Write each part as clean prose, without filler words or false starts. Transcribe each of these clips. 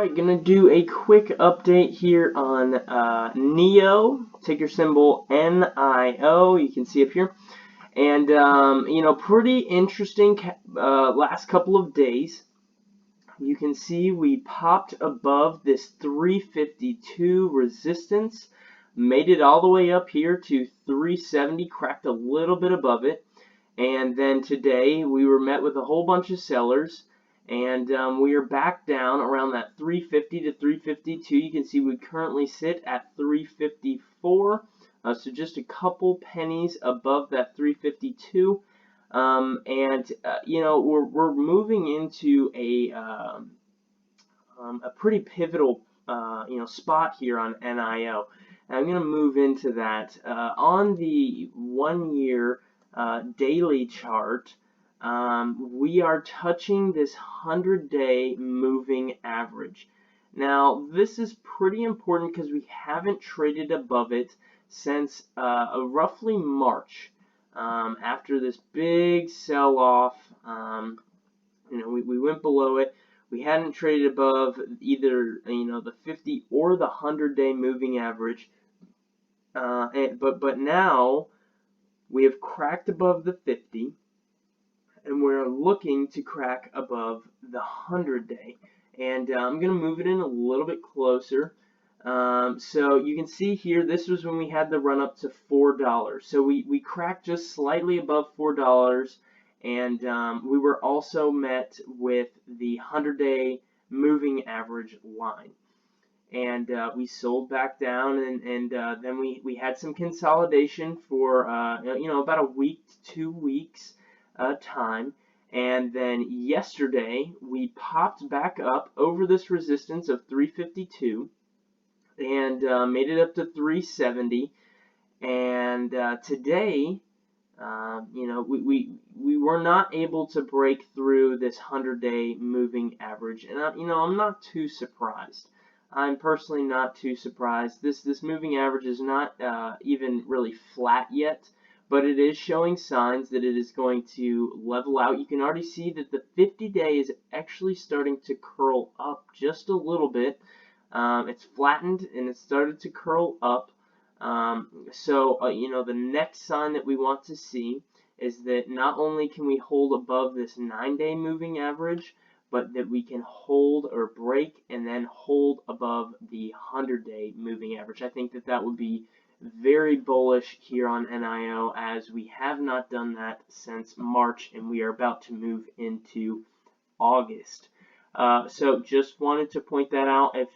Alright, gonna do a quick update here on NIO, ticker symbol NIO, you can see up here. And, pretty interesting last couple of days. You can see we popped above this 352 resistance, made it all the way up here to 370, cracked a little bit above it. And then today we were met with a whole bunch of sellers. And we are back down around that 350 to 352. You can see we currently sit at 354, so just a couple pennies above that 352. We're moving into a pretty pivotal spot here on NIO. And I'm going to move into that on the 1 year daily chart. We are touching this 100-day moving average. Now, this is pretty important because we haven't traded above it since roughly March. After this big sell-off, we went below it. We hadn't traded above either, the 50 or the 100-day moving average. But now we have cracked above the 50. And we're looking to crack above the 100-day. And I'm going to move it in a little bit closer. So you can see here, this was when we had the run up to $4. So we cracked just slightly above $4. And we were also met with the 100-day moving average line. And we sold back down, and then we had some consolidation for about a week to 2 weeks. Time, and then yesterday we popped back up over this resistance of 352 and made it up to 370, and today we were not able to break through this 100-day moving average, and I'm not too surprised. I'm personally not too surprised. This moving average is not even really flat yet, but it is showing signs that it is going to level out. You can already see that the 50-day is actually starting to curl up just a little bit. It's flattened and it started to curl up. The next sign that we want to see is that not only can we hold above this 9-day moving average, but that we can hold or break and then hold above the 100-day moving average. I think that would be very bullish here on NIO, as we have not done that since March, and we are about to move into August. So just wanted to point that out. If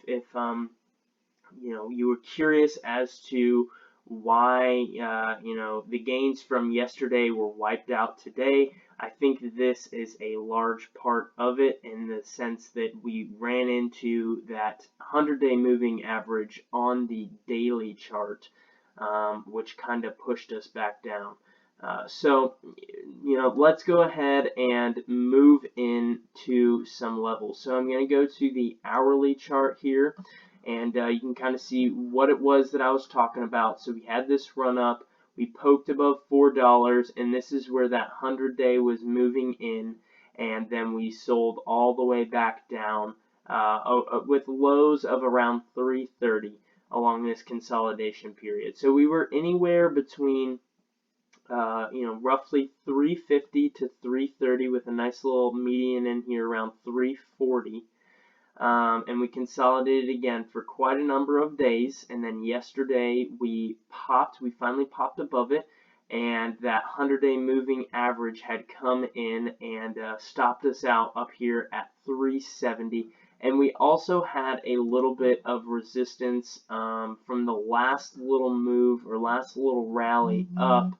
you were curious as to why the gains from yesterday were wiped out today, I think this is a large part of it, in the sense that we ran into that 100-day moving average on the daily chart, which kind of pushed us back down. Let's go ahead and move into some levels. So I'm going to go to the hourly chart here, and you can kind of see what it was that I was talking about. So we had this run up, we poked above $4, and this is where that 100-day was moving in, and then we sold all the way back down with lows of around 330 along this consolidation period. So we were anywhere between roughly 350 to 330, with a nice little median in here around 340. And we consolidated again for quite a number of days, and then yesterday we finally popped above it, and that 100-day moving average had come in and stopped us out up here at 370. And we also had a little bit of resistance from the last little move, or last little rally up,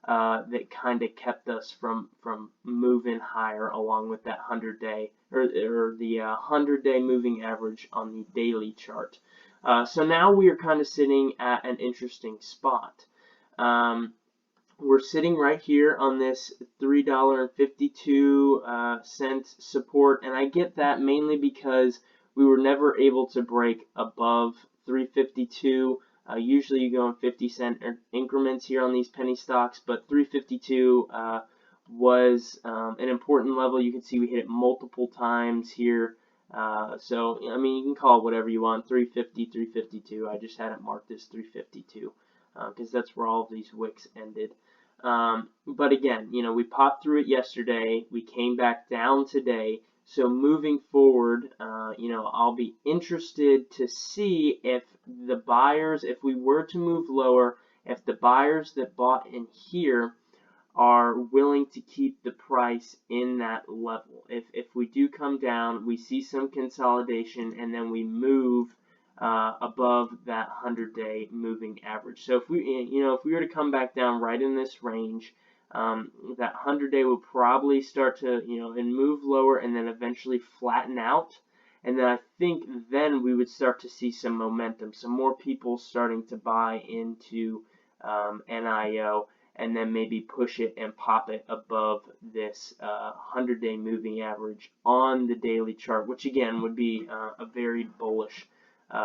that kind of kept us from moving higher, along with that 100-day or the 100-day moving average on the daily chart. So now we are kind of sitting at an interesting spot. We're sitting right here on this $3.52 support, and I get that mainly because we were never able to break above 352. Usually you go in 50-cent increments here on these penny stocks, but 352 was an important level. You can see we hit it multiple times here So, I mean, you can call it whatever you want, 350, 352. I just had it marked as 352 because that's where all of these wicks ended. But again, we popped through it yesterday. We came back down today. So moving forward, I'll be interested to see if the buyers, if we were to move lower, if the buyers that bought in here are willing to keep the price in that level. If we do come down, we see some consolidation, and then we move above that 100-day moving average. So if we were to come back down right in this range, that 100-day will probably start to and move lower, and then eventually flatten out. And then I think then we would start to see some momentum, some more people starting to buy into NIO, and then maybe push it and pop it above this 100-day moving average on the daily chart, which again would be a very bullish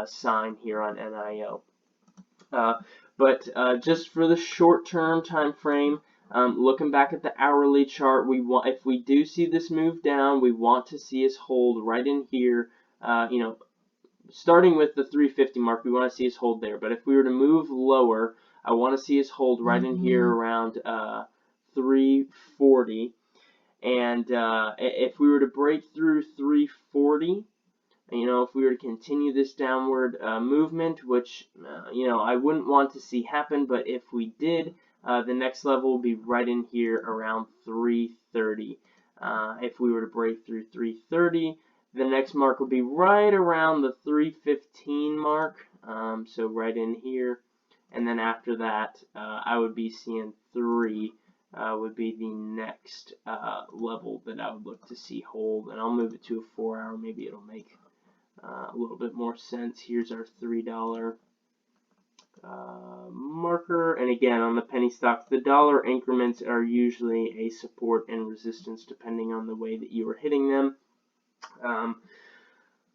sign here on NIO. But just for the short-term time frame, looking back at the hourly chart, if we do see this move down, we want to see us hold right in here. Starting with the 350 mark, we want to see us hold there. But if we were to move lower, I want to see us hold right in here around 340. And if we were to break through 340, if we were to continue this downward movement, which, I wouldn't want to see happen, but if we did, the next level would be right in here around 330. If we were to break through 330, the next mark would be right around the 315 mark, so right in here. And then after that, I would be seeing 3 would be the next level that I would look to see hold. And I'll move it to a 4-hour. Maybe it'll make a little bit more sense. Here's our $3 marker. And again, on the penny stocks, the dollar increments are usually a support and resistance depending on the way that you are hitting them.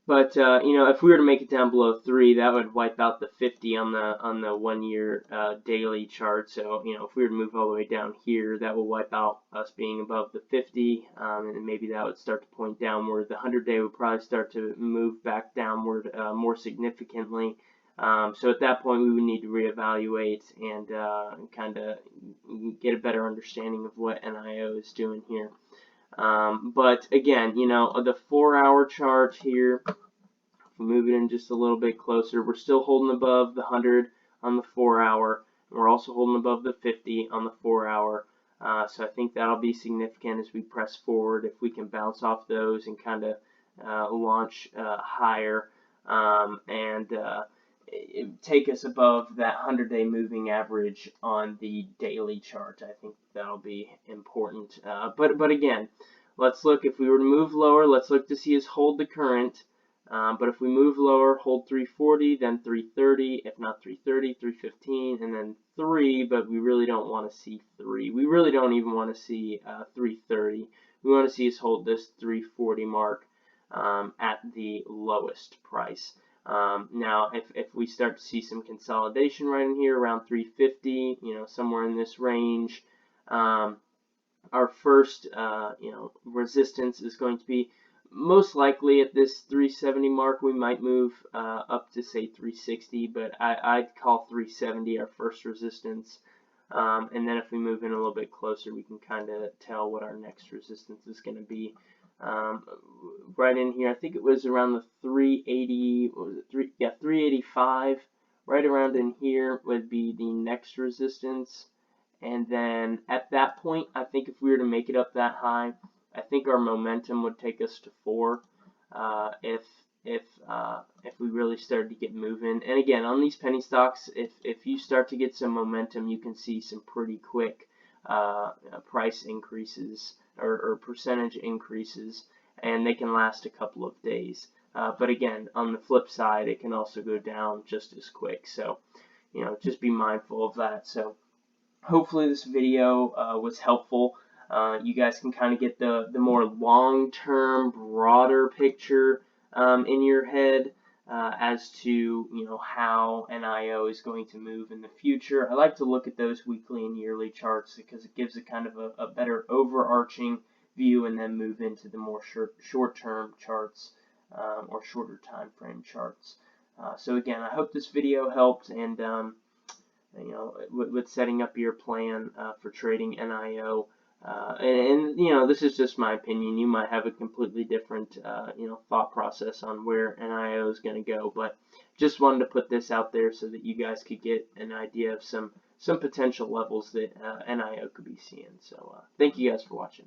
But if we were to make it down below 3, that would wipe out the 50 on the 1-year daily chart. So if we were to move all the way down here, that will wipe out us being above the 50, and maybe that would start to point downward. The 100-day would probably start to move back downward more significantly. So at that point, we would need to reevaluate and kind of get a better understanding of what NIO is doing here. But again, the 4-hour chart here, if we move it in just a little bit closer, we're still holding above the 100 on the 4-hour. We're also holding above the 50 on the 4-hour. So I think that'll be significant as we press forward. If we can bounce off those and kind of launch higher and take us above that 100-day moving average on the daily chart. I think that'll be important. But again, let's look. If we were to move lower, let's look to see us hold the current. But if we move lower, hold 340, then 330. If not 330, 315, and then 3. But we really don't want to see 3. We really don't even want to see 330. We want to see us hold this 340 mark at the lowest price. Now, if we start to see some consolidation right in here around 350, somewhere in this range, our first, resistance is going to be most likely at this 370 mark. We might move up to say 360, but I'd call 370 our first resistance. And then if we move in a little bit closer, we can kind of tell what our next resistance is going to be. Right in here, I think it was around the 380, what was it, 385, right around in here would be the next resistance. And then at that point, I think if we were to make it up that high, I think our momentum would take us to 4 if we really started to get moving. And again, on these penny stocks, if you start to get some momentum, you can see some pretty quick price increases or percentage increases, and they can last a couple of days. But again, on the flip side, it can also go down just as quick. So, just be mindful of that. So, hopefully this video was helpful. You guys can kind of get the more long-term, broader picture in your head as to how NIO is going to move in the future. I like to look at those weekly and yearly charts because it gives a kind of a better overarching view, and then move into the more short-term charts or shorter time frame charts. So again, I hope this video helped, and with setting up your plan for trading NIO. This is just my opinion. You might have a completely different, thought process on where NIO is going to go. But just wanted to put this out there so that you guys could get an idea of some potential levels that NIO could be seeing. So thank you guys for watching.